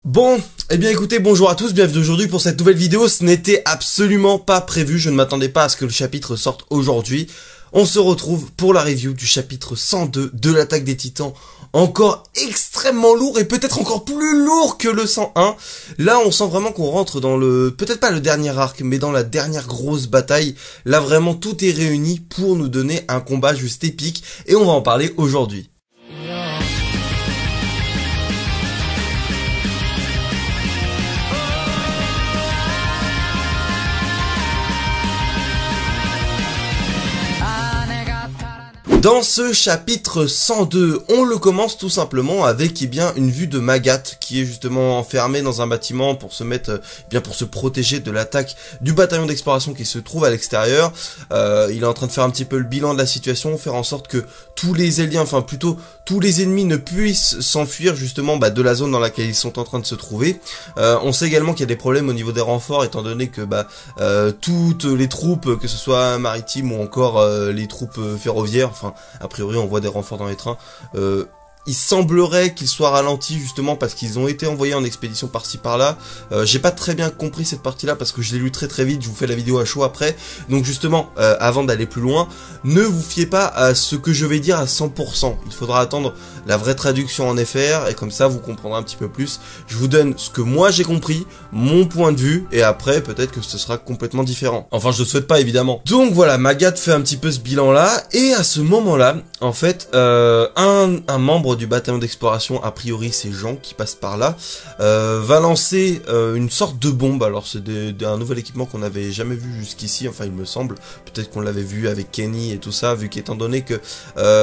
Bon, eh bien écoutez, bonjour à tous, bienvenue aujourd'hui pour cette nouvelle vidéo. Ce n'était absolument pas prévu, je ne m'attendais pas à ce que le chapitre sorte aujourd'hui. On se retrouve pour la review du chapitre 102 de l'attaque des titans. Encore extrêmement lourd et peut-être encore plus lourd que le 101. Là on sent vraiment qu'on rentre dans le, peut-être pas le dernier arc, mais dans la dernière grosse bataille. Là vraiment tout est réuni pour nous donner un combat juste épique et on va en parler aujourd'hui. Dans ce chapitre 102, on le commence tout simplement avec une vue de Magat qui est justement enfermé dans un bâtiment pour se mettre pour se protéger de l'attaque du bataillon d'exploration qui se trouve à l'extérieur. Il est en train de faire un petit peu le bilan de la situation, faire en sorte que tous les aliens, enfin plutôt tous les ennemis ne puissent s'enfuir justement de la zone dans laquelle ils sont en train de se trouver. On sait également qu'il y a des problèmes au niveau des renforts étant donné que toutes les troupes, que ce soit maritimes ou encore les troupes ferroviaires, enfin a priori on voit des renforts dans les trains, il semblerait qu'ils soient ralentis justement parce qu'ils ont été envoyés en expédition par-ci par-là. J'ai pas très bien compris cette partie-là parce que je l'ai lu très vite, je vous fais la vidéo à chaud après. Donc justement, avant d'aller plus loin, ne vous fiez pas à ce que je vais dire à 100%. Il faudra attendre la vraie traduction en FR et comme ça vous comprendrez un petit peu plus. Je vous donne ce que moi j'ai compris, mon point de vue, et après peut-être que ce sera complètement différent. Enfin je le souhaite pas évidemment. Donc voilà, Magat fait un petit peu ce bilan-là et à ce moment-là, en fait, un membre du bataillon d'exploration, a priori c'est Jean qui passe par là, va lancer une sorte de bombe. Alors c'est un nouvel équipement qu'on n'avait jamais vu jusqu'ici, enfin il me semble, peut-être qu'on l'avait vu avec Kenny et tout ça, vu qu'étant donné que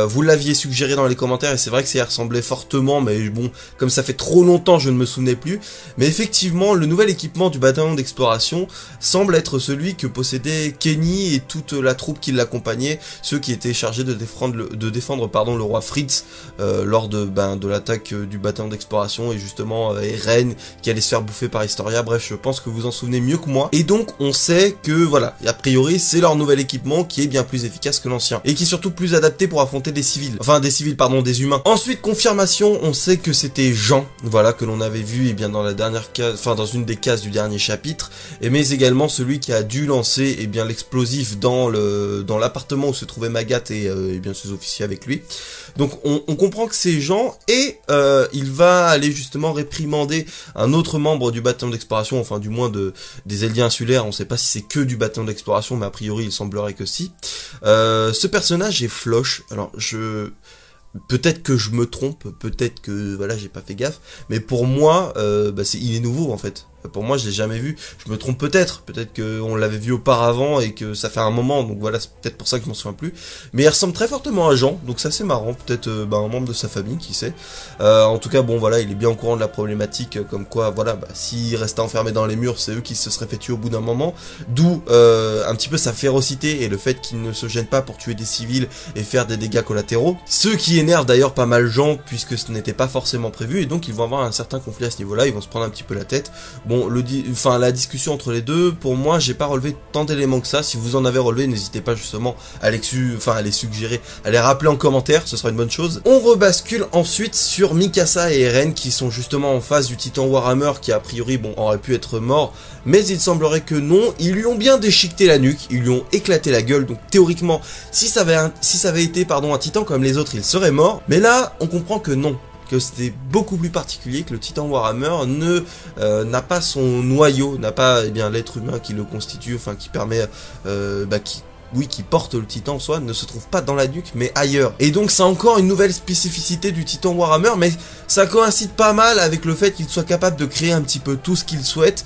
vous l'aviez suggéré dans les commentaires, et c'est vrai que ça y ressemblait fortement, mais bon, comme ça fait trop longtemps je ne me souvenais plus, mais effectivement le nouvel équipement du bataillon d'exploration semble être celui que possédait Kenny et toute la troupe qui l'accompagnait, ceux qui étaient chargés de défendre le roi Fritz lors de l'attaque du bataillon d'exploration, et justement Eren qui allait se faire bouffer par Historia. Bref, je pense que vous en souvenez mieux que moi, et donc on sait que voilà, a priori c'est leur nouvel équipement qui est bien plus efficace que l'ancien et qui est surtout plus adapté pour affronter des humains. Ensuite, confirmation, on sait que c'était Jean, voilà, que l'on avait vu dans la dernière case, enfin dans une des cases du dernier chapitre, mais également celui qui a dû lancer l'explosif dans l'appartement où se trouvait Magat et ses officiers avec lui. Donc on comprend que c'est Jean, et il va aller justement réprimander un autre membre du bataillon d'exploration, enfin du moins des alliés insulaires. On sait pas si c'est que du bataillon d'exploration, mais a priori il semblerait que si. Ce personnage est Floch. Alors peut-être que je me trompe, peut-être que voilà j'ai pas fait gaffe, mais pour moi il est nouveau en fait. Pour moi je l'ai jamais vu, je me trompe peut-être qu'on l'avait vu auparavant et que ça fait un moment, donc voilà, c'est peut-être pour ça que je m'en souviens plus, mais il ressemble très fortement à Jean, donc ça c'est marrant, peut-être un membre de sa famille, qui sait. En tout cas bon voilà, il est bien au courant de la problématique, comme quoi voilà, s'il restait enfermé dans les murs, c'est eux qui se seraient fait tuer au bout d'un moment, d'où un petit peu sa férocité et le fait qu'il ne se gêne pas pour tuer des civils et faire des dégâts collatéraux, ce qui énerve d'ailleurs pas mal Jean, puisque ce n'était pas forcément prévu, et donc ils vont avoir un certain conflit à ce niveau-là, ils vont se prendre un petit peu la tête. Bon, la discussion entre les deux, pour moi, j'ai pas relevé tant d'éléments que ça. Si vous en avez relevé, n'hésitez pas justement à les suggérer, à les rappeler en commentaire, ce sera une bonne chose. On rebascule ensuite sur Mikasa et Eren qui sont justement en face du titan Warhammer qui a priori, aurait pu être mort, mais il semblerait que non. Ils lui ont bien déchiqueté la nuque, ils lui ont éclaté la gueule, donc théoriquement, si ça avait été un titan comme les autres, il serait mort, mais là, on comprend que non. Que c'était beaucoup plus particulier, que le titan Warhammer n'a pas son noyau, n'a pas l'être humain qui le constitue, enfin qui permet qui porte le titan en soi, ne se trouve pas dans la nuque mais ailleurs. Et donc c'est encore une nouvelle spécificité du titan Warhammer, mais ça coïncide pas mal avec le fait qu'il soit capable de créer un petit peu tout ce qu'il souhaite,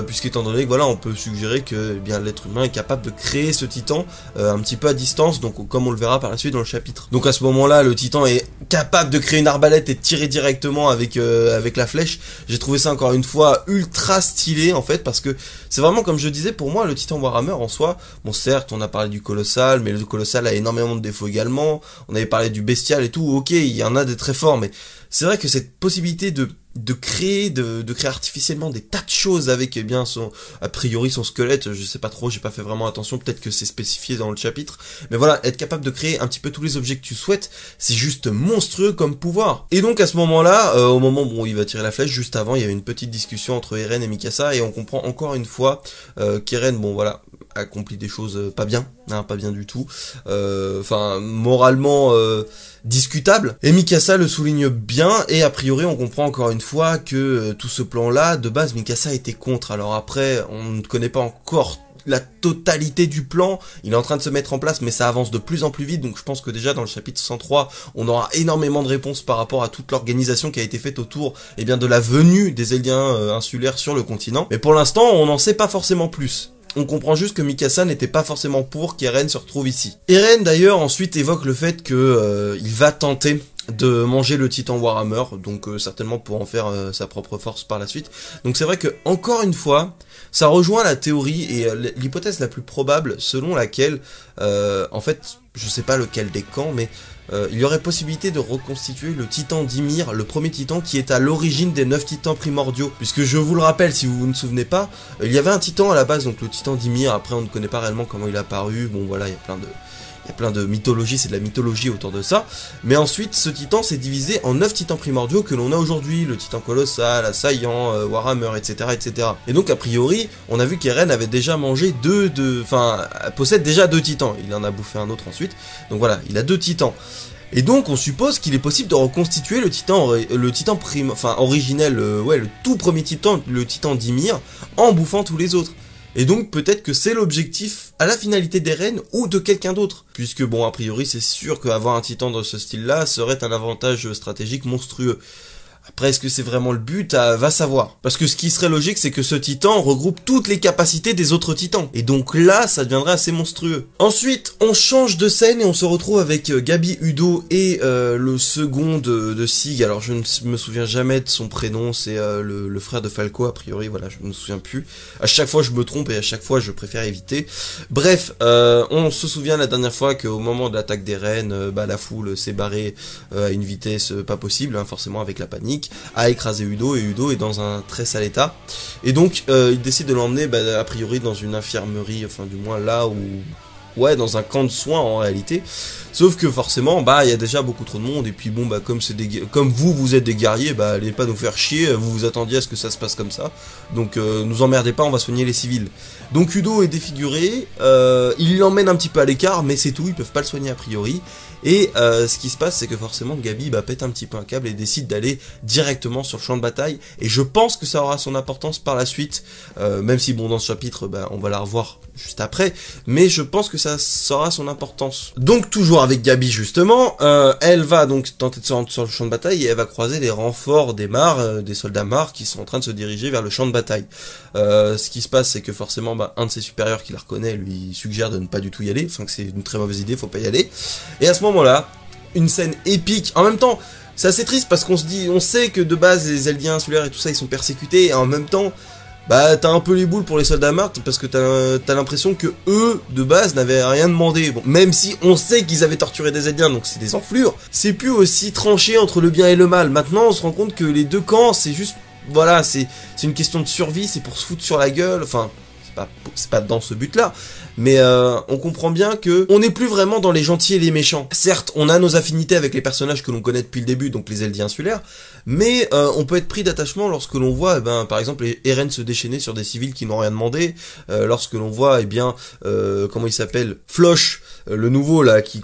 puisqu'étant donné que voilà, on peut suggérer que l'être humain est capable de créer ce titan un petit peu à distance, donc comme on le verra par la suite dans le chapitre. Donc à ce moment-là, le titan est capable de créer une arbalète et de tirer directement avec la flèche. J'ai trouvé ça encore une fois ultra stylé en fait, parce que c'est vraiment, comme je disais, pour moi le titan Warhammer en soi, bon certes on a parlé parlé du Colossal, mais le Colossal a énormément de défauts également. On avait parlé du Bestial et tout, ok, il y en a des très forts, mais c'est vrai que cette possibilité de créer artificiellement des tas de choses avec, eh bien, a priori son squelette, je sais pas trop, j'ai pas fait vraiment attention, peut-être que c'est spécifié dans le chapitre, mais voilà, être capable de créer un petit peu tous les objets que tu souhaites, c'est juste monstrueux comme pouvoir. Et donc à ce moment-là, au moment où il va tirer la flèche, juste avant, il y a une petite discussion entre Eren et Mikasa, et on comprend encore une fois qu'Eren, bon voilà, accomplit des choses pas bien, hein, pas bien du tout, enfin moralement discutable, et Mikasa le souligne bien, et a priori on comprend encore une fois que tout ce plan-là, de base Mikasa était contre. Alors après, on ne connaît pas encore la totalité du plan, il est en train de se mettre en place, mais ça avance de plus en plus vite, donc je pense que déjà dans le chapitre 103, on aura énormément de réponses par rapport à toute l'organisation qui a été faite autour, eh bien, de la venue des Eldiens insulaires sur le continent, mais pour l'instant, on n'en sait pas forcément plus. On comprend juste que Mikasa n'était pas forcément pour qu'Eren se retrouve ici. Eren d'ailleurs ensuite évoque le fait que il va tenter de manger le titan Warhammer, donc certainement pour en faire sa propre force par la suite. Donc c'est vrai que encore une fois, ça rejoint la théorie et l'hypothèse la plus probable selon laquelle, en fait, je sais pas lequel des camps, mais il y aurait possibilité de reconstituer le titan d'Ymir, le premier titan qui est à l'origine des 9 titans primordiaux. Puisque je vous le rappelle, si vous vous ne souvenez pas, il y avait un titan à la base, donc le titan d'Ymir, après on ne connaît pas réellement comment il a apparu, bon voilà, il y a plein de mythologie, c'est de la mythologie autour de ça. Mais ensuite, ce titan s'est divisé en 9 titans primordiaux que l'on a aujourd'hui, le titan colossal, assaillant, Warhammer, etc., etc. Et donc, a priori, on a vu qu'Eren avait déjà mangé possède déjà 2 titans. Il en a bouffé un autre ensuite. Donc voilà, il a 2 titans. Et donc, on suppose qu'il est possible de reconstituer le titan originel, le tout premier titan, le titan d'Ymir, en bouffant tous les autres. Et donc peut-être que c'est l'objectif à la finalité d'Eren ou de quelqu'un d'autre. Puisque bon, a priori c'est sûr qu'avoir un titan de ce style-là serait un avantage stratégique monstrueux. Après, est-ce que c'est vraiment le but? Va savoir. Parce que ce qui serait logique, c'est que ce titan regroupe toutes les capacités des autres titans. Et donc là, ça deviendrait assez monstrueux. Ensuite, on change de scène et on se retrouve avec Gabi, Udo et le second de Sig. Alors, je ne me souviens jamais de son prénom. C'est le frère de Falco, a priori. Voilà, je ne me souviens plus. À chaque fois, je me trompe et à chaque fois, je préfère éviter. Bref, on se souvient la dernière fois qu'au moment de l'attaque des reines, la foule s'est barrée à une vitesse pas possible, hein, forcément avec la panique, a écrasé Udo, et Udo est dans un très sale état, et donc il décide de l'emmener a priori dans une infirmerie, enfin du moins là où... ouais, dans un camp de soins en réalité. Sauf que forcément, il y a déjà beaucoup trop de monde, et puis bon, comme vous êtes des guerriers, allez pas nous faire chier, vous vous attendiez à ce que ça se passe comme ça. Donc nous emmerdez pas, on va soigner les civils. Donc Udo est défiguré, il l'emmène un petit peu à l'écart, mais c'est tout, ils peuvent pas le soigner a priori. Et ce qui se passe, c'est que forcément Gabi pète un petit peu un câble et décide d'aller directement sur le champ de bataille. Et je pense que ça aura son importance par la suite, même si bon, dans ce chapitre, on va la revoir juste après, mais je pense que ça aura son importance. Donc toujours avec Gabi justement, elle va donc tenter de se rendre sur le champ de bataille et elle va croiser les renforts des Mars, des soldats Mars qui sont en train de se diriger vers le champ de bataille. Ce qui se passe, c'est que forcément un de ses supérieurs qui la reconnaît lui suggère de ne pas du tout y aller, enfin que c'est une très mauvaise idée, faut pas y aller. Et à ce moment-là, une scène épique. En même temps, c'est assez triste parce qu'on sait que de base les Eldiens insulaires et tout ça ils sont persécutés, et en même temps t'as un peu les boules pour les soldats Mars parce que t'as l'impression que eux de base n'avaient rien demandé. Bon, même si on sait qu'ils avaient torturé des Eldiens, donc c'est des enflures, c'est plus aussi tranché entre le bien et le mal. Maintenant on se rend compte que les deux camps, c'est juste, voilà, c'est une question de survie, c'est pour se foutre sur la gueule, enfin c'est pas dans ce but là, mais on comprend bien que on n'est plus vraiment dans les gentils et les méchants. Certes, on a nos affinités avec les personnages que l'on connaît depuis le début, donc les Eldiens insulaires, mais on peut être pris d'attachement lorsque l'on voit, par exemple, Eren se déchaîner sur des civils qui n'ont rien demandé, lorsque l'on voit, comment il s'appelle, Floch, le nouveau là, qui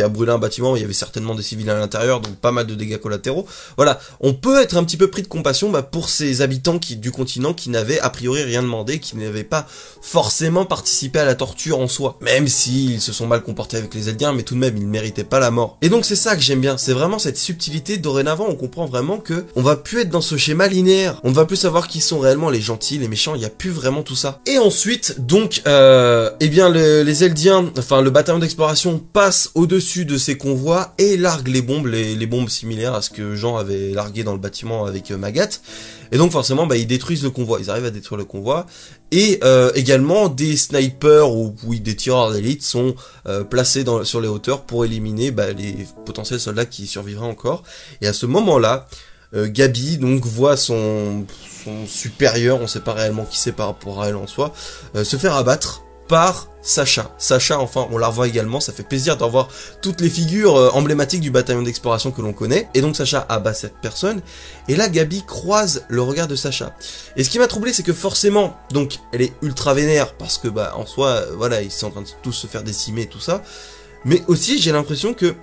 a brûlé un bâtiment, il y avait certainement des civils à l'intérieur, donc pas mal de dégâts collatéraux. Voilà, on peut être un petit peu pris de compassion pour ces habitants du continent qui n'avaient a priori rien demandé, qui n'avaient pas forcément participé à la torture en soi, même s'ils se sont mal comportés avec les Eldiens, mais tout de même ils ne méritaient pas la mort. Et donc c'est ça que j'aime bien, c'est vraiment cette subtilité. Dorénavant on comprend vraiment que on va plus être dans ce schéma linéaire, on ne va plus savoir qui sont réellement les gentils, les méchants, il n'y a plus vraiment tout ça. Et ensuite donc les Eldiens, enfin le bataillon d'exploration passe au-dessus de ces convois et largue les bombes similaires à ce que Jean avait largué dans le bâtiment avec Magath. Et donc forcément, bah, ils détruisent le convoi, ils arrivent à détruire le convoi, et également des snipers ou oui, des tireurs d'élite sont placés sur les hauteurs pour éliminer bah, les potentiels soldats qui survivraient encore. Et à ce moment-là, Gabi donc voit son supérieur, on sait pas réellement qui c'est par rapport à elle en soi, se faire abattre par Sacha. Sacha, enfin, on la revoit également, ça fait plaisir de revoir toutes les figures emblématiques du bataillon d'exploration que l'on connaît. Et donc Sacha abat cette personne, et là Gabi croise le regard de Sacha. Et ce qui m'a troublé, c'est que forcément, donc, elle est ultra vénère, parce que, bah, en soi, voilà, ils sont en train de tous se faire décimer et tout ça. Mais aussi, j'ai l'impression que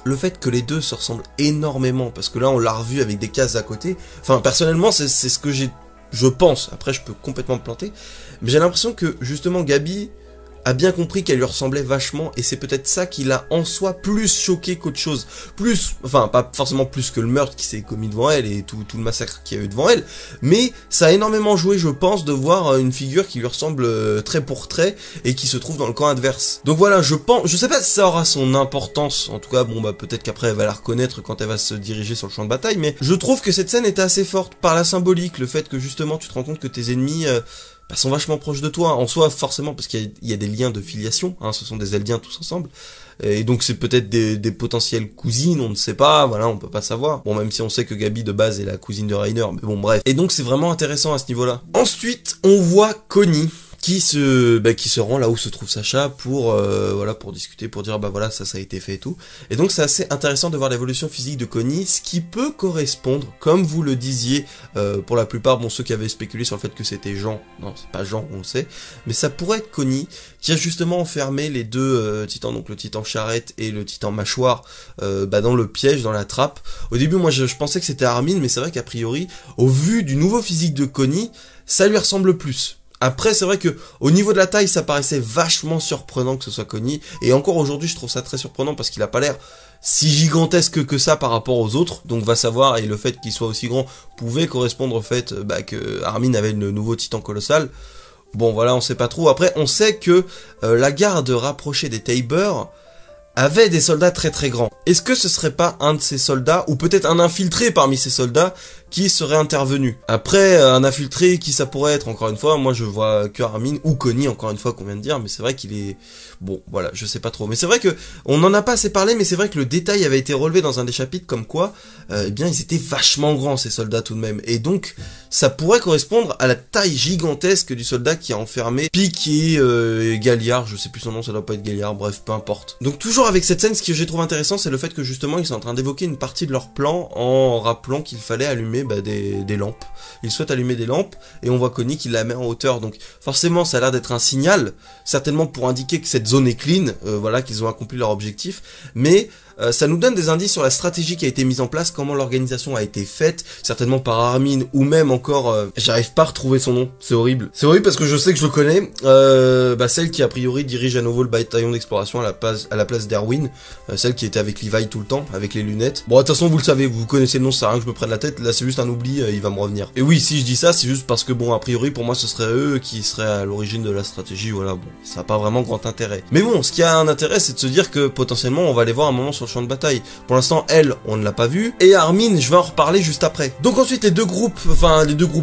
le fait que les deux se ressemblent énormément, parce que là, on l'a revu avec des cases à côté. Enfin, personnellement, c'est ce que je pense. Après, je peux complètement me planter. Mais j'ai l'impression que, justement, Gabi a bien compris qu'elle lui ressemblait vachement, et c'est peut-être ça qui l'a en soi plus choqué qu'autre chose. Plus, enfin, pas forcément plus que le meurtre qui s'est commis devant elle et tout le massacre qu'il y a eu devant elle, mais ça a énormément joué, je pense, de voir une figure qui lui ressemble trait pour trait et qui se trouve dans le camp adverse. Donc voilà, je sais pas si ça aura son importance, en tout cas, bon bah peut-être qu'après elle va la reconnaître quand elle va se diriger sur le champ de bataille, mais je trouve que cette scène était assez forte par la symbolique, le fait que justement tu te rends compte que tes ennemis bah, sont vachement proches de toi, en soi forcément parce qu'il y a des liens de filiation, hein, ce sont des Eldiens tous ensemble, et donc c'est peut-être des potentielles cousines, on ne sait pas, voilà, on peut pas savoir, bon même si on sait que Gabi de base est la cousine de Reiner, mais bon bref, et donc c'est vraiment intéressant à ce niveau-là. Ensuite, on voit Connie, qui se rend là où se trouve Sacha pour voilà, pour discuter, pour dire bah voilà, ça a été fait et tout. Et donc c'est assez intéressant de voir l'évolution physique de Connie, ce qui peut correspondre, comme vous le disiez, pour la plupart, bon, ceux qui avaient spéculé sur le fait que c'était Jean, non c'est pas Jean, on le sait, mais ça pourrait être Connie, qui a justement enfermé les deux titans, donc le titan charrette et le titan mâchoire, bah, dans le piège, dans la trappe. Au début moi je pensais que c'était Armin, mais c'est vrai qu'a priori, au vu du nouveau physique de Connie, ça lui ressemble plus. Après, c'est vrai que au niveau de la taille, ça paraissait vachement surprenant que ce soit Connie. Et encore aujourd'hui, je trouve ça très surprenant parce qu'il a pas l'air si gigantesque que ça par rapport aux autres. Donc, va savoir. Et le fait qu'il soit aussi grand pouvait correspondre au fait bah, que Armin avait le nouveau titan colossal. Bon, voilà, on sait pas trop. Après, on sait que la garde rapprochée des Tybur avait des soldats très très grands. Est-ce que ce serait pas un de ces soldats, ou peut-être un infiltré parmi ces soldats, qui serait intervenu? Après, un infiltré, qui ça pourrait être, encore une fois, moi je vois que Armin, ou Connie, encore une fois, qu'on vient de dire, mais c'est vrai qu'il est... Bon, voilà, je sais pas trop. Mais c'est vrai que, on en a pas assez parlé, mais c'est vrai que le détail avait été relevé dans un des chapitres, comme quoi, eh bien, ils étaient vachement grands, ces soldats, tout de même. Et donc, ça pourrait correspondre à la taille gigantesque du soldat qui a enfermé Pique et Galliard, je sais plus son nom, ça doit pas être Galliard, bref, peu importe. Donc, toujours avec cette scène, ce que j'ai trouvé intéressant, c'est le fait que justement, ils sont en train d'évoquer une partie de leur plan en rappelant qu'il fallait allumer bah, des lampes. Ils souhaitent allumer des lampes, et on voit Connie qui la met en hauteur. Donc, forcément, ça a l'air d'être un signal, certainement pour indiquer que cette zone est clean, voilà, qu'ils ont accompli leur objectif, mais ça nous donne des indices sur la stratégie qui a été mise en place, comment l'organisation a été faite, certainement par Armin, ou même encore, j'arrive pas à retrouver son nom, c'est horrible. C'est horrible parce que je sais que je le connais, bah celle qui a priori dirige à nouveau le bataillon d'exploration à la place d'Erwin, celle qui était avec Levi tout le temps, avec les lunettes. Bon, de toute façon, vous le savez, vous connaissez le nom, ça sert à rien que je me prenne la tête, là c'est juste un oubli, il va me revenir. Et oui, si je dis ça, c'est juste parce que bon, a priori, pour moi, ce serait eux qui seraient à l'origine de la stratégie, voilà, bon, ça n'a pas vraiment grand intérêt. Mais bon, ce qui a un intérêt, c'est de se dire que potentiellement, on va les voir un moment sur le champ de bataille. Pour l'instant, elle, on ne l'a pas vue. Et Armin, je vais en reparler juste après. Donc ensuite, les deux groupes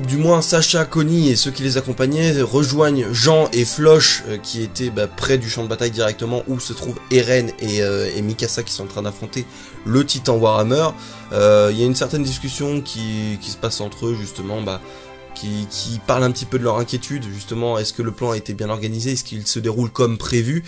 du moins, Sacha, Connie et ceux qui les accompagnaient, rejoignent Jean et Floch, qui étaient bah, près du champ de bataille directement, où se trouvent Eren et Mikasa qui sont en train d'affronter le titan Warhammer. Il y a une certaine discussion qui se passe entre eux, justement, bah, qui parlent un petit peu de leur inquiétude, justement, est-ce que le plan a été bien organisé, est-ce qu'il se déroule comme prévu,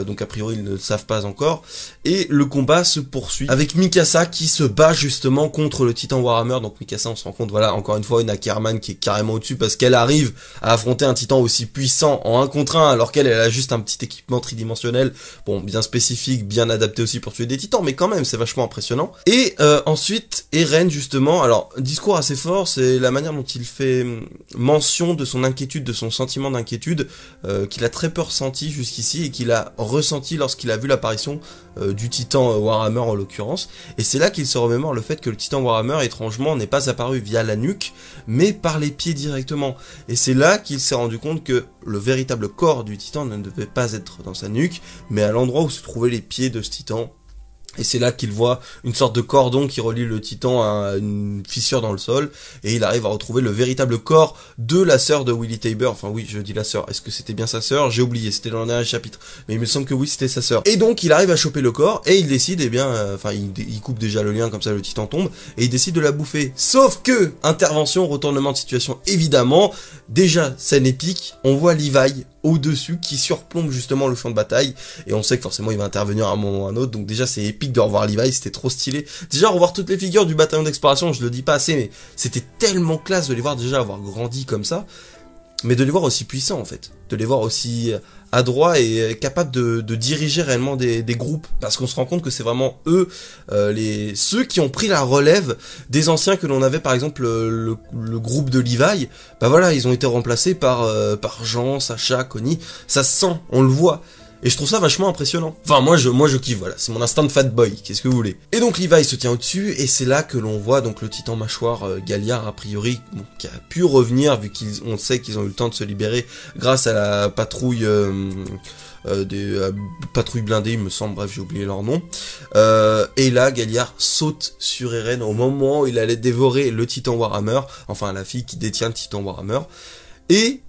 donc a priori ils ne le savent pas encore, et le combat se poursuit, avec Mikasa qui se bat justement contre le titan Warhammer. Donc Mikasa, on se rend compte, voilà, encore une fois, une Ackerman qui est carrément au-dessus, parce qu'elle arrive à affronter un titan aussi puissant en 1 contre 1, alors qu'elle a juste un petit équipement tridimensionnel, bon, bien spécifique, bien adapté aussi pour tuer des titans, mais quand même, c'est vachement impressionnant. Et ensuite, Eren, justement, alors, discours assez fort, c'est la manière dont il fait mention de son inquiétude, de son sentiment d'inquiétude, qu'il a très peu ressenti jusqu'ici et qu'il a ressenti lorsqu'il a vu l'apparition du titan Warhammer en l'occurrence. Et c'est là qu'il se remémore le fait que le titan Warhammer, étrangement, n'est pas apparu via la nuque, mais par les pieds directement. Et c'est là qu'il s'est rendu compte que le véritable corps du titan ne devait pas être dans sa nuque, mais à l'endroit où se trouvaient les pieds de ce titan. Et c'est là qu'il voit une sorte de cordon qui relie le titan à une fissure dans le sol, et il arrive à retrouver le véritable corps de la sœur de Willy Tabor. Enfin oui, je dis la sœur, est-ce que c'était bien sa sœur? J'ai oublié, c'était dans le dernier chapitre, mais il me semble que oui, c'était sa sœur. Et donc il arrive à choper le corps, et il décide, eh bien, il coupe déjà le lien, comme ça le titan tombe, et il décide de la bouffer. Sauf que, intervention, retournement de situation évidemment, déjà scène épique, on voit Levi au-dessus qui surplombe justement le champ de bataille, et on sait que forcément il va intervenir à un moment ou à un autre, donc déjà c'est épique de revoir Levi, c'était trop stylé. Déjà revoir toutes les figures du bataillon d'exploration, je le dis pas assez, mais c'était tellement classe de les voir déjà avoir grandi comme ça, mais de les voir aussi puissants en fait, de les voir aussi adroits et capables de diriger réellement des groupes, parce qu'on se rend compte que c'est vraiment eux, ceux qui ont pris la relève des anciens que l'on avait, par exemple le groupe de Levi, bah voilà, ils ont été remplacés par Jean, Sacha, Connie, ça se sent, on le voit. Et je trouve ça vachement impressionnant. Enfin, moi je kiffe, voilà. C'est mon instinct de fanboy, qu'est-ce que vous voulez. Et donc Levi se tient au-dessus, et c'est là que l'on voit donc le titan mâchoire Galliard, a priori, bon, qui a pu revenir, vu qu'on sait qu'ils ont eu le temps de se libérer grâce à la patrouille des patrouilles blindées, il me semble, bref, j'ai oublié leur nom. Et là, Galliard saute sur Eren au moment où il allait dévorer le titan Warhammer, enfin la fille qui détient le titan Warhammer, et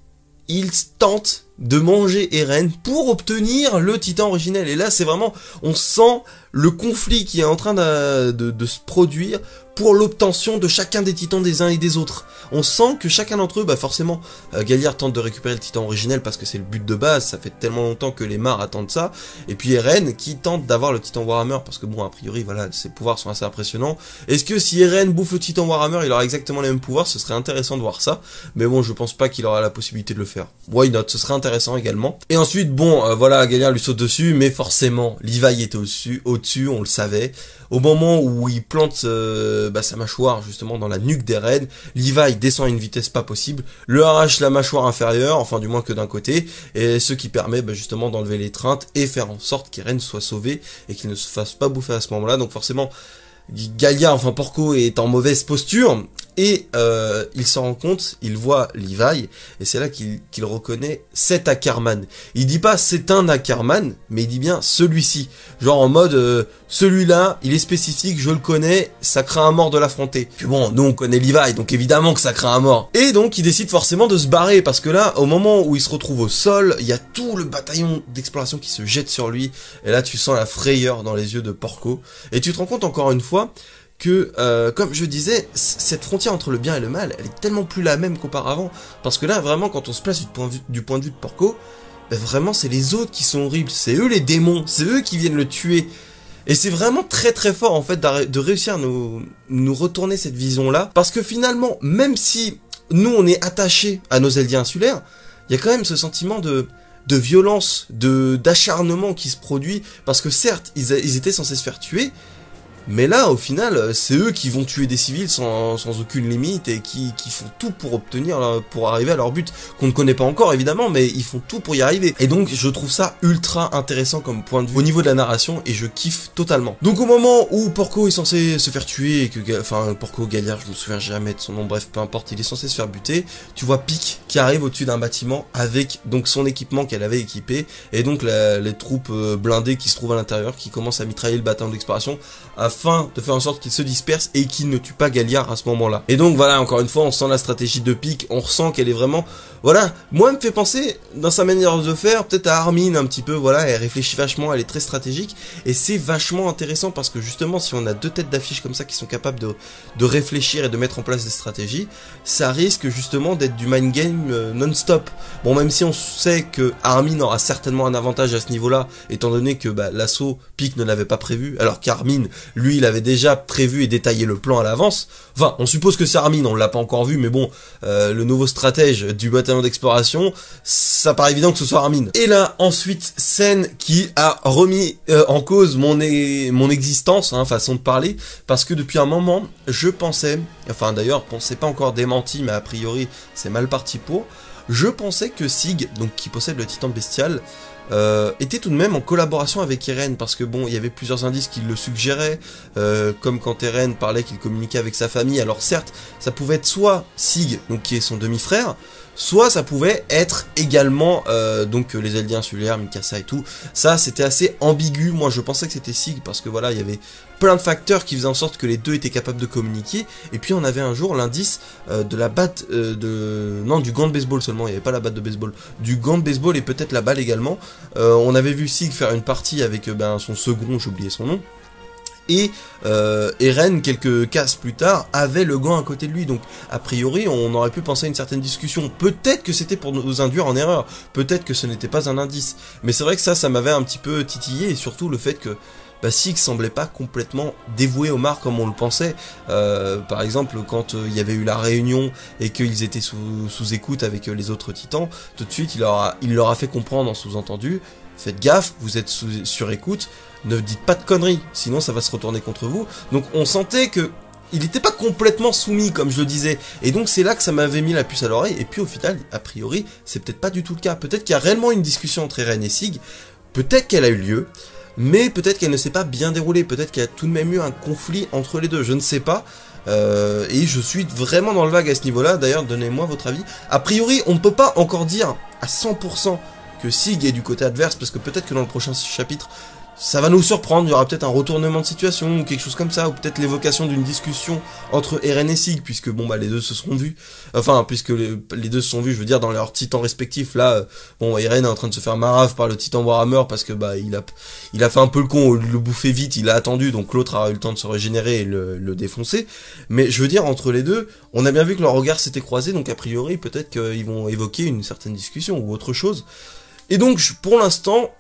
il tente de manger Eren pour obtenir le titan originel. Et là, c'est vraiment, on sent le conflit qui est en train de se produire pour l'obtention de chacun des titans des uns et des autres. On sent que chacun d'entre eux, bah forcément, Galliard tente de récupérer le titan originel parce que c'est le but de base, ça fait tellement longtemps que les Mars attendent ça, et puis Eren qui tente d'avoir le titan Warhammer, parce que bon, a priori, voilà, ses pouvoirs sont assez impressionnants. Est-ce que si Eren bouffe le titan Warhammer, il aura exactement les mêmes pouvoirs? Ce serait intéressant de voir ça, mais bon, je pense pas qu'il aura la possibilité de le faire. Why not? Ce serait intéressant également. Et ensuite, bon, voilà, Galliard lui saute dessus, mais forcément, Levi était au-dessus, on le savait. Au moment où il plante sa mâchoire justement dans la nuque d'Eren, Levi descend à une vitesse pas possible, le arrache la mâchoire inférieure, enfin du moins que d'un côté, et ce qui permet justement d'enlever l'étreinte et faire en sorte qu'Eren soit sauvé et qu'il ne se fasse pas bouffer à ce moment-là. Donc forcément, Galliard, enfin Porco, est en mauvaise posture, et il s'en rend compte, il voit Levi, et c'est là qu'il reconnaît cet Ackerman. Il dit pas c'est un Ackerman, mais il dit bien celui-ci. Genre en mode, celui-là, il est spécifique, je le connais, ça craint un mort de l'affronter. Puis bon, nous on connaît Levi, donc évidemment que ça craint un mort. Et donc il décide forcément de se barrer, parce que là, au moment où il se retrouve au sol, il y a tout le bataillon d'exploration qui se jette sur lui, et là tu sens la frayeur dans les yeux de Porco, et tu te rends compte encore une fois que, comme je disais, cette frontière entre le bien et le mal, elle est tellement plus la même qu'auparavant, parce que là, vraiment, quand on se place du point de vue de Porco, vraiment, c'est les autres qui sont horribles, c'est eux les démons, c'est eux qui viennent le tuer, et c'est vraiment très très fort, en fait, de réussir à nous retourner cette vision-là, parce que finalement, même si nous, on est attachés à nos Eldiens insulaires, il y a quand même ce sentiment de violence, d'acharnement qui se produit, parce que certes, ils étaient censés se faire tuer, mais là, au final, c'est eux qui vont tuer des civils sans aucune limite, et qui font tout pour arriver à leur but, qu'on ne connaît pas encore évidemment, mais ils font tout pour y arriver. Et donc, je trouve ça ultra intéressant comme point de vue au niveau de la narration, et je kiffe totalement. Donc au moment où Porco est censé se faire tuer, et que, enfin, Porco Galliard, je me souviens jamais de son nom, bref, peu importe, il est censé se faire buter, tu vois Pique qui arrive au-dessus d'un bâtiment avec donc son équipement qu'elle avait équipé, et donc les troupes blindées qui se trouvent à l'intérieur, qui commencent à mitrailler le bataillon d'exploration, afin de faire en sorte qu'il se disperse et qu'il ne tue pas Galliard à ce moment-là. Et donc voilà, encore une fois, on sent la stratégie de Pique, on ressent qu'elle est vraiment, voilà, moi elle me fait penser, dans sa manière de faire, peut-être à Armin un petit peu, voilà, elle réfléchit vachement, elle est très stratégique, et c'est vachement intéressant parce que justement, si on a deux têtes d'affiche comme ça qui sont capables de réfléchir et de mettre en place des stratégies, ça risque justement d'être du mind game non-stop. Bon, même si on sait que Armin aura certainement un avantage à ce niveau-là, étant donné que l'assaut Pique ne l'avait pas prévu, alors qu'Armin, lui, il avait déjà prévu et détaillé le plan à l'avance. Enfin, on suppose que c'est Armin, on l'a pas encore vu, mais bon, le nouveau stratège du bataillon d'exploration, ça paraît évident que ce soit Armin. Et là, ensuite, scène qui a remis en cause mon existence, façon de parler, parce que depuis un moment, je pensais, enfin d'ailleurs, bon, c'est pas encore démenti, mais a priori, c'est mal parti pour, je pensais que Sig, donc qui possède le titan bestial, était tout de même en collaboration avec Eren, parce que bon, il y avait plusieurs indices qui le suggéraient, comme quand Eren parlait qu'il communiquait avec sa famille. Alors certes, ça pouvait être soit Sig, donc qui est son demi-frère, soit ça pouvait être également donc les Eldiens insulaires, Mikasa et tout. Ça c'était assez ambigu. Moi je pensais que c'était Sig parce que voilà, il y avait plein de facteurs qui faisaient en sorte que les deux étaient capables de communiquer. Et puis on avait un jour l'indice de la batte non, du gant de baseball seulement, il n'y avait pas la batte de baseball, du gant de baseball et peut-être la balle également. On avait vu Sig faire une partie avec son second, j'ai oublié son nom. Et Eren, quelques cases plus tard, avait le gant à côté de lui. Donc, a priori, on aurait pu penser à une certaine discussion. Peut-être que c'était pour nous induire en erreur. Peut-être que ce n'était pas un indice. Mais c'est vrai que ça m'avait un petit peu titillé. Et surtout, le fait que Sig semblait pas complètement dévoué au Mar comme on le pensait. Par exemple, quand il y avait eu la réunion et qu'ils étaient sous écoute avec les autres titans, tout de suite, il leur a fait comprendre en sous-entendu: faites gaffe, vous êtes sur écoute, ne dites pas de conneries, sinon ça va se retourner contre vous. Donc on sentait que il n'était pas complètement soumis, comme je le disais. Et donc c'est là que ça m'avait mis la puce à l'oreille. Et puis au final, a priori, c'est peut-être pas du tout le cas. Peut-être qu'il y a réellement une discussion entre Eren et Sig. Peut-être qu'elle a eu lieu. Mais peut-être qu'elle ne s'est pas bien déroulée. Peut-être qu'il y a tout de même eu un conflit entre les deux. Je ne sais pas. Et je suis vraiment dans le vague à ce niveau-là. D'ailleurs, donnez-moi votre avis. A priori, on ne peut pas encore dire à 100% que Sig est du côté adverse, parce que peut-être que dans le prochain chapitre, ça va nous surprendre, il y aura peut-être un retournement de situation, ou quelque chose comme ça, ou peut-être l'évocation d'une discussion entre Eren et Sig, puisque bon, les deux se seront vus, enfin, puisque les deux se sont vus, je veux dire, dans leurs titans respectifs. Là, bon, Eren est en train de se faire marave par le titan Warhammer, parce que il a fait un peu le con, le bouffer vite, il a attendu, donc l'autre a eu le temps de se régénérer et le défoncer. Mais je veux dire, entre les deux, on a bien vu que leurs regards s'étaient croisés, donc a priori, peut-être qu'ils vont évoquer une certaine discussion, ou autre chose. Et donc, pour l'instant,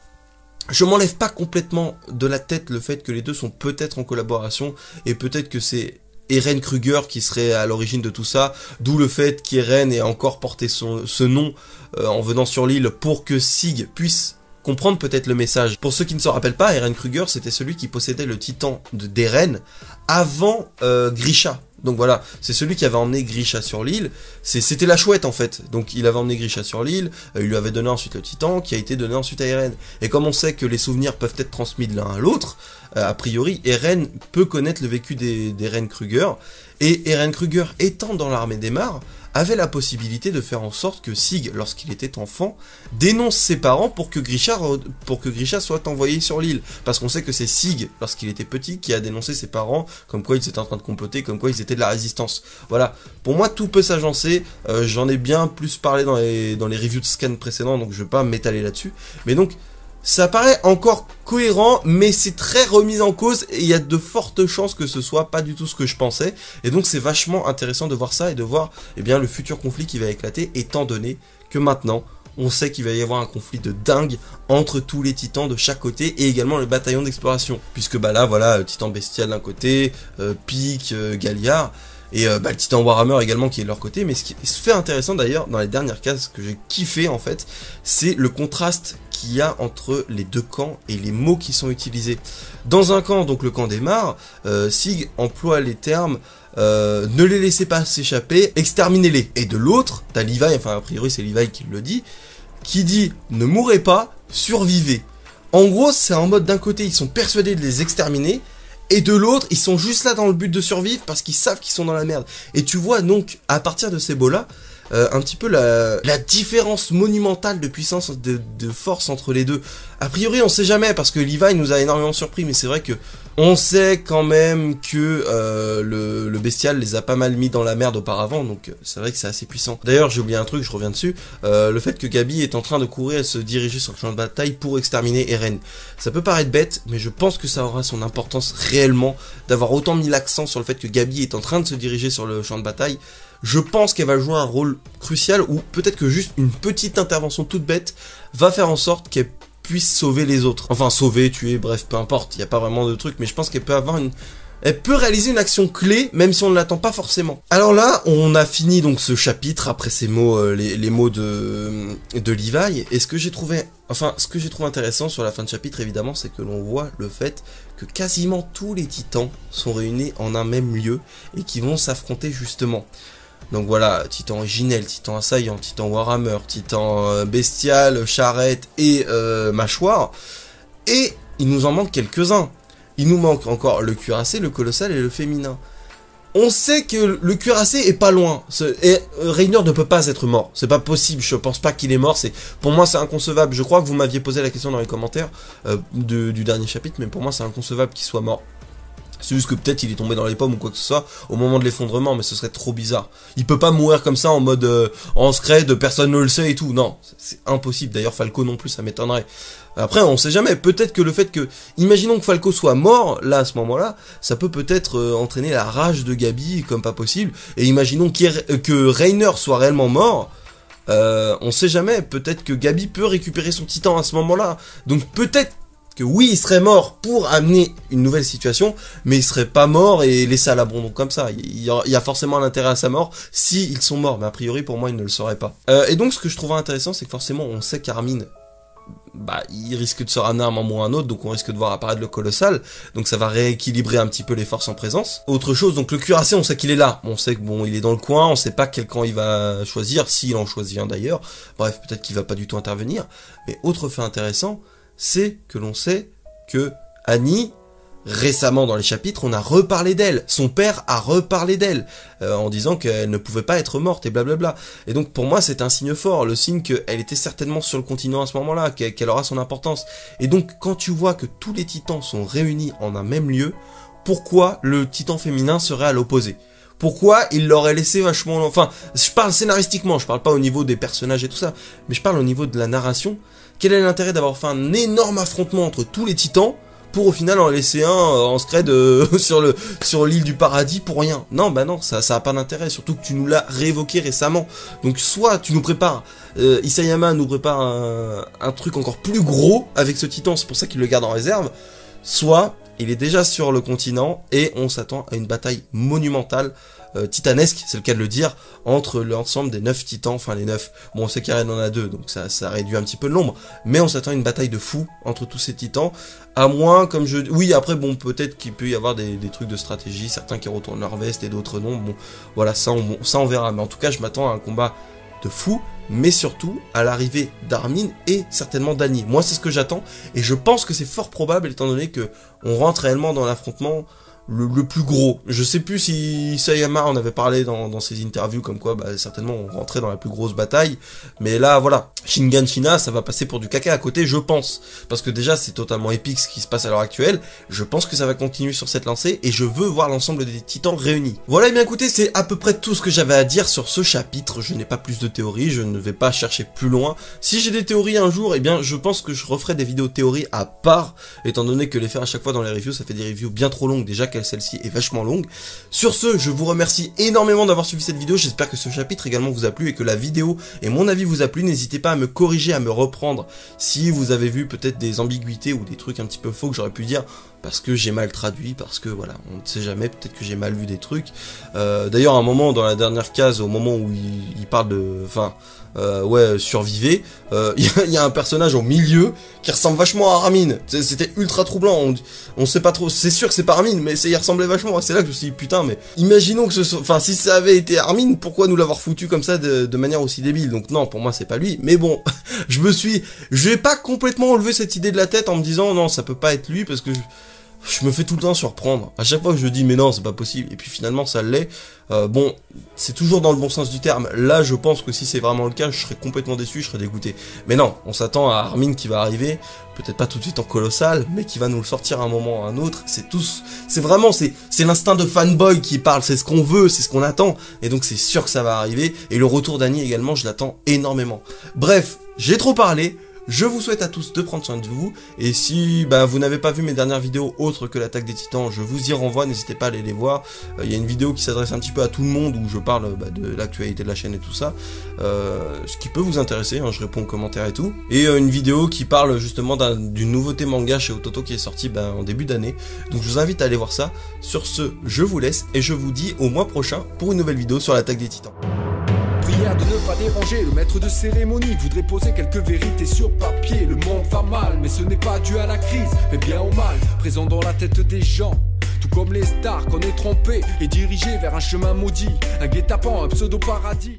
je m'enlève pas complètement de la tête le fait que les deux sont peut-être en collaboration, et peut-être que c'est Eren Kruger qui serait à l'origine de tout ça, d'où le fait qu'Eren ait encore porté ce nom en venant sur l'île pour que Sig puisse comprendre peut-être le message. Pour ceux qui ne se rappellent pas, Eren Kruger c'était celui qui possédait le titan d'Eren avant Grisha. Donc voilà, c'est celui qui avait emmené Grisha sur l'île, c'était la chouette en fait. Donc il avait emmené Grisha sur l'île, il lui avait donné ensuite le titan, qui a été donné ensuite à Eren. Et comme on sait que les souvenirs peuvent être transmis de l'un à l'autre, a priori Eren peut connaître le vécu d'Eren Kruger, et Eren Kruger étant dans l'armée des Mars, avait la possibilité de faire en sorte que Sig, lorsqu'il était enfant, dénonce ses parents pour que Grisha soit envoyé sur l'île. Parce qu'on sait que c'est Sig, lorsqu'il était petit, qui a dénoncé ses parents, comme quoi ils étaient en train de comploter, comme quoi ils étaient de la résistance. Voilà, pour moi tout peut s'agencer, j'en ai bien plus parlé dans les reviews de scan précédents, donc je vais pas m'étaler là-dessus. Mais donc, ça paraît encore cohérent, mais c'est très remis en cause, et il y a de fortes chances que ce soit pas du tout ce que je pensais, et donc c'est vachement intéressant de voir ça, et de voir le futur conflit qui va éclater, étant donné que maintenant, on sait qu'il va y avoir un conflit de dingue entre tous les titans de chaque côté, et également le bataillon d'exploration, puisque là, voilà, titan bestial d'un côté, Pique, Galliard, et le titan Warhammer également qui est de leur côté. Mais ce qui se fait intéressant d'ailleurs dans les dernières cases que j'ai kiffé en fait, c'est le contraste qu'il y a entre les deux camps et les mots qui sont utilisés. Dans un camp, donc le camp des Mars, Sig emploie les termes ne les laissez pas s'échapper, exterminez-les. Et de l'autre, t'as Levi, enfin a priori c'est Levi qui le dit, qui dit ne mourrez pas, survivez. En gros, c'est en mode d'un côté ils sont persuadés de les exterminer, et de l'autre, ils sont juste là dans le but de survivre parce qu'ils savent qu'ils sont dans la merde. Et tu vois donc, à partir de ces mots-là, un petit peu la différence monumentale de puissance, de force entre les deux. A priori, on sait jamais, parce que Levi nous a énormément surpris, mais c'est vrai que on sait quand même que le bestial les a pas mal mis dans la merde auparavant, donc c'est vrai que c'est assez puissant. D'ailleurs, j'ai oublié un truc, je reviens dessus, le fait que Gabi est en train de courir et se diriger sur le champ de bataille pour exterminer Eren. Ça peut paraître bête, mais je pense que ça aura son importance réellement, d'avoir autant mis l'accent sur le fait que Gabi est en train de se diriger sur le champ de bataille. Je pense qu'elle va jouer un rôle crucial, ou peut-être que juste une petite intervention toute bête va faire en sorte qu'elle puisse sauver les autres. Enfin, sauver, tuer, bref, peu importe, il n'y a pas vraiment de truc, mais je pense qu'elle peut avoir elle peut réaliser une action clé, même si on ne l'attend pas forcément. Alors là, on a fini donc ce chapitre, après ces mots, les mots de Levi, et ce que j'ai trouvé intéressant sur la fin de chapitre, évidemment, c'est que l'on voit le fait que quasiment tous les titans sont réunis en un même lieu, et qui vont s'affronter justement. Donc voilà, titan originel, titan assaillant, titan Warhammer, titan bestial, charrette et mâchoire. Et il nous en manque quelques-uns. Il nous manque encore le cuirassé, le colossal et le féminin. On sait que le cuirassé est pas loin. Et Reynor ne peut pas être mort. C'est pas possible. Je pense pas qu'il est mort. Pour moi, c'est inconcevable. Je crois que vous m'aviez posé la question dans les commentaires du dernier chapitre, mais pour moi, c'est inconcevable qu'il soit mort. C'est juste que peut-être il est tombé dans les pommes ou quoi que ce soit au moment de l'effondrement, mais ce serait trop bizarre. Il peut pas mourir comme ça en mode en scred, personne ne le sait et tout. Non, c'est impossible. D'ailleurs, Falco non plus, ça m'étonnerait. Après, on sait jamais. Peut-être que le fait que, imaginons que Falco soit mort, là, à ce moment-là, ça peut peut-être entraîner la rage de Gabi comme pas possible. Et imaginons que Reynor soit réellement mort. On sait jamais. Peut-être que Gabi peut récupérer son titan à ce moment-là. Donc peut-être que oui, il serait mort pour amener une nouvelle situation, mais il serait pas mort et laissé à l'abandon comme ça. Il y a forcément un intérêt à sa mort si ils sont morts, mais a priori pour moi ils ne le seraient pas. Et donc ce que je trouve intéressant, c'est que forcément on sait qu'Armin, il risque de se ramener à un moment ou à un autre, donc on risque de voir apparaître le colossal, donc ça va rééquilibrer un petit peu les forces en présence. Autre chose, donc le cuirassé, on sait qu'il est là, on sait que bon, il est dans le coin, on sait pas quel camp il va choisir, s'il en choisit un d'ailleurs, bref, peut-être qu'il va pas du tout intervenir, mais autre fait intéressant, c'est que l'on sait que Annie, récemment dans les chapitres, on a reparlé d'elle. Son père a reparlé d'elle, en disant qu'elle ne pouvait pas être morte et blablabla. Et donc pour moi c'est un signe fort, le signe qu'elle était certainement sur le continent à ce moment-là, qu'elle aura son importance. Et donc quand tu vois que tous les titans sont réunis en un même lieu, pourquoi le titan féminin serait à l'opposé ? Pourquoi il l'aurait laissé vachement... Enfin, je parle scénaristiquement, je parle pas au niveau des personnages et tout ça, mais je parle au niveau de la narration. Quel est l'intérêt d'avoir fait un énorme affrontement entre tous les titans pour au final en laisser un en scred sur l'île du paradis pour rien? Non, bah non, ça a pas d'intérêt, surtout que tu nous l'as réévoqué récemment. Donc soit tu nous prépares, Isayama nous prépare un truc encore plus gros avec ce titan, c'est pour ça qu'il le garde en réserve, soit il est déjà sur le continent et on s'attend à une bataille monumentale, titanesque, c'est le cas de le dire, entre l'ensemble des 9 titans, enfin les 9, bon on sait qu'Aren en a 2, donc ça réduit un petit peu le nombre, mais on s'attend à une bataille de fou entre tous ces titans, à moins, comme je... Oui, après, bon, peut-être qu'il peut y avoir des trucs de stratégie, certains qui retournent leur veste et d'autres non, bon, voilà, ça on verra, mais en tout cas, je m'attends à un combat de fou, mais surtout à l'arrivée d'Armin et certainement d'Annie. Moi, c'est ce que j'attends, et je pense que c'est fort probable, étant donné que on rentre réellement dans l'affrontement le plus gros. Je sais plus si Isayama en avait parlé dans ses interviews, comme quoi, certainement, on rentrait dans la plus grosse bataille, mais là, voilà, Shingan Shina, ça va passer pour du caca à côté, je pense, parce que déjà, c'est totalement épique ce qui se passe à l'heure actuelle, je pense que ça va continuer sur cette lancée, et je veux voir l'ensemble des titans réunis. Voilà, et bien écoutez, c'est à peu près tout ce que j'avais à dire sur ce chapitre, je n'ai pas plus de théories, je ne vais pas chercher plus loin. Si j'ai des théories un jour, eh bien, je pense que je referai des vidéos théories à part, étant donné que les faire à chaque fois dans les reviews, ça fait des reviews bien trop longues, déjà celle-ci est vachement longue. Sur ce, je vous remercie énormément d'avoir suivi cette vidéo, j'espère que ce chapitre également vous a plu et que la vidéo et mon avis vous a plu. N'hésitez pas à me corriger, à me reprendre si vous avez vu peut-être des ambiguïtés ou des trucs un petit peu faux que j'aurais pu dire parce que j'ai mal traduit, parce que voilà, on ne sait jamais, peut-être que j'ai mal vu des trucs. D'ailleurs, à un moment, dans la dernière case, au moment où il parle de... Enfin, survivez, il y a un personnage au milieu qui ressemble vachement à Armin. C'était ultra troublant, on sait pas trop, c'est sûr que c'est pas Armin, mais il ressemblait vachement. C'est là que je me suis dit, putain, mais imaginons que si ça avait été Armin, pourquoi nous l'avoir foutu comme ça de manière aussi débile? Donc non, pour moi c'est pas lui, mais bon, je vais pas complètement enlever cette idée de la tête en me disant, non, ça peut pas être lui, parce que je me fais tout le temps surprendre. À chaque fois que je dis mais non, c'est pas possible, et puis finalement ça l'est. Bon, c'est toujours dans le bon sens du terme. Là, je pense que si c'est vraiment le cas, je serais complètement déçu, je serais dégoûté. Mais non, on s'attend à Armin qui va arriver, peut-être pas tout de suite en colossal, mais qui va nous le sortir à un moment ou à un autre. C'est vraiment l'instinct de fanboy qui parle, c'est ce qu'on veut, c'est ce qu'on attend, et donc c'est sûr que ça va arriver. Et le retour d'Annie également, je l'attends énormément. Bref, j'ai trop parlé. Je vous souhaite à tous de prendre soin de vous, et si vous n'avez pas vu mes dernières vidéos autres que l'attaque des titans, je vous y renvoie, n'hésitez pas à aller les voir. Il y a une vidéo qui s'adresse un petit peu à tout le monde, où je parle de l'actualité de la chaîne et tout ça, ce qui peut vous intéresser, je réponds aux commentaires et tout, et une vidéo qui parle justement d'une nouveauté manga chez Ototo qui est sortie en début d'année, donc je vous invite à aller voir ça. Sur ce, je vous laisse, et je vous dis au mois prochain pour une nouvelle vidéo sur l'attaque des titans. Prière de ne pas déranger, le maître de cérémonie voudrait poser quelques vérités sur papier. Le monde va mal, mais ce n'est pas dû à la crise, mais bien au mal présent dans la tête des gens. Tout comme les stars qu'on est trompé et dirigé vers un chemin maudit, un guet-apens, un pseudo-paradis.